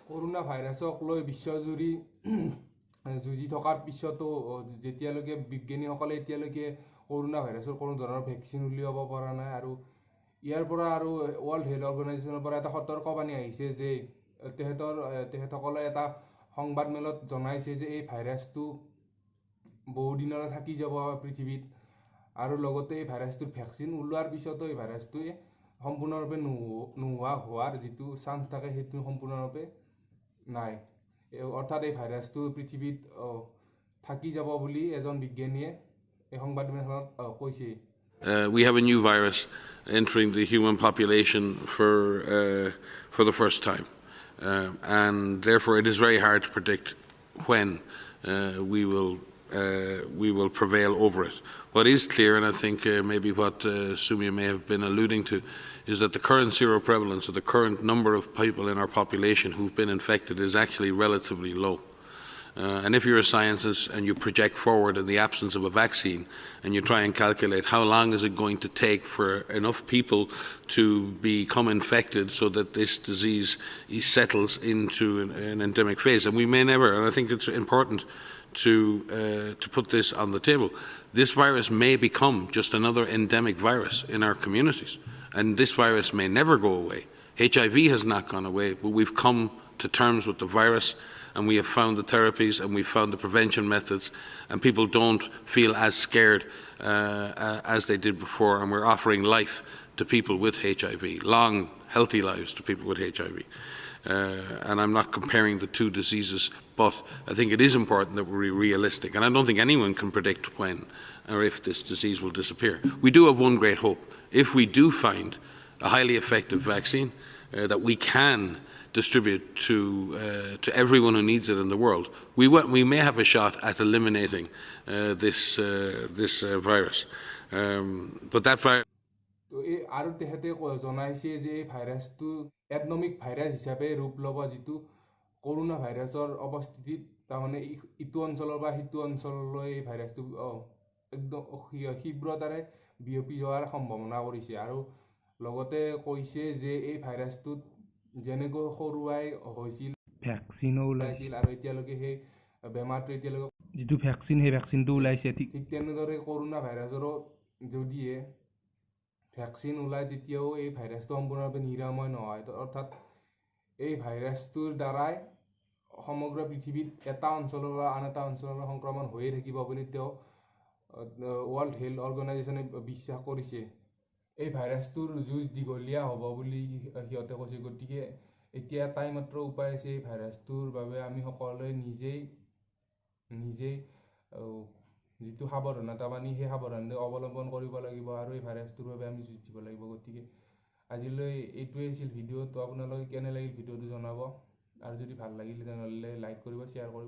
Corona ভাইৰাছক লৈ বিশ্বজুৰি যুঁজি থকাৰ পিছতো যেতিয়ালৈকে বিজ্ঞানীসকলে এতিয়ালৈকে কৰোনা ভাইৰাছৰ কোনো ধৰণৰ ভেকচিন উলিয়াব পৰা নাই আৰু ইয়াৰ পৰা আৰু ৱৰ্ল্ড হেল্থ অৰ্গেনাইজেশ্যনৰ পৰা এটা সতৰ্কবাণী আহিছে যে তেখেতসকলে এটা সংবাদমেলত জনাইছে যে এই ভাইৰাছটো বহুদিনলৈ থাকি যাব পৃথিৱীত আৰু লগতে এই ভাইৰাছটোৰ ভেকচিন ওলোৱাৰ পিছতো এই ভাইৰাছটোৱে সম্পূৰ্ণৰূপে নোহোৱা হোৱাৰ যিটো চান্স থাকে সেইটো সম্পূৰ্ণৰূপে নাই অৰ্থাৎ এই ভাইৰাছটো পৃথিৱীত থাকি যাব বুলি এজন বিজ্ঞানীয়ে এই সংবাদমেলত কৈছে We have a new virus entering the human population for the first time, and therefore it is very hard to predict when we will prevail over it. What is clear, and I think maybe what Sumia may have been alluding to, is that the current seroprevalence, or the current number of people in our population who've been infected, is actually relatively low. And if you're a scientist and you project forward in the absence of a vaccine and you try and calculate how long is it going to take for enough people to become infected so that this disease settles into an endemic phase, and we may never, and I think it's important to put this on the table, this virus may become just another endemic virus in our communities, and this virus may never go away. HIV has not gone away, but we've come to terms with the virus, and we have found the therapies and we've found the prevention methods, and people don't feel as scared as they did before, and we're offering life to people with HIV, long, healthy lives to people with HIV. And I'm not comparing the two diseases, but I think it is important that we're realistic, and I don't think anyone can predict when or if this disease will disappear. We do have one great hope. If we do find a highly effective vaccine that we can distribute to everyone who needs it in the world, we may have a shot at eliminating this virus. But that virus. আৰু তেখেতে জনাইছে যে এই ভাইৰাছটো এডনমিক virus হিচাপে ৰূপ ল'ব, যিটো corona ভাইৰাছৰ অৱস্থিতিত তাৰমানে ইটো অঞ্চলৰ পৰা সিটো অঞ্চললৈ এই ভাইৰাছটো একদম তীব্ৰতাৰে বিয়পি যোৱাৰ সম্ভাৱনা কৰিছে। আৰু লগতে কৈছে যে এই ভাইৰাছটোত যেনেকৈ সৰুৱাই হৈছিল ভেকচিনো ওলাইছিল আৰু এতিয়ালৈকে সেই বেমাৰটো এতিয়ালৈকে যিটো ভেকচিন সেই ভেকচিনটো ওলাইছে, ঠিক তেনেদৰে কৰোনা ভাইৰাছৰো যদিহে ভেকচিন ওলায় তেতিয়াও এই ভাইৰাছটো সম্পূৰ্ণৰূপে নিৰাময় নহয়, অৰ্থাৎ এই ভাইৰাছটোৰ দ্বাৰাই সমগ্ৰ পৃথিৱীত এটা অঞ্চলৰ পৰা আন এটা অঞ্চলৰ সংক্ৰমণ হৈয়ে থাকিব বুলি তেওঁ ৱৰ্ল্ড হেল্থ অৰ্গেনাইজেশ্যনে বিশ্বাস কৰিছে। এই ভাইৰাছটোৰ যুঁজ দীঘলীয়া হ'ব বুলি সিহঁতে কৈছে, গতিকে এতিয়া এটাই মাত্ৰ উপায় আছে এই ভাইৰাছটোৰ বাবে আমি সকলোৱে নিজেই যিটো সাৱধানতা বাণী সেই সাৱধানতা অৱলম্বন কৰিব লাগিব আৰু এই ভাইৰাছটোৰ বাবে আমি যুঁজ দিব লাগিব। গতিকে আজিলৈ এইটোৱেই আছিল ভিডিঅ'। তো আপোনালোকে কেনে লাগিল ভিডিঅ'টো জনাব, আৰু যদি ভাল লাগিলে তেনেহ'লে লাইক কৰিব, শ্বেয়াৰ কৰিব।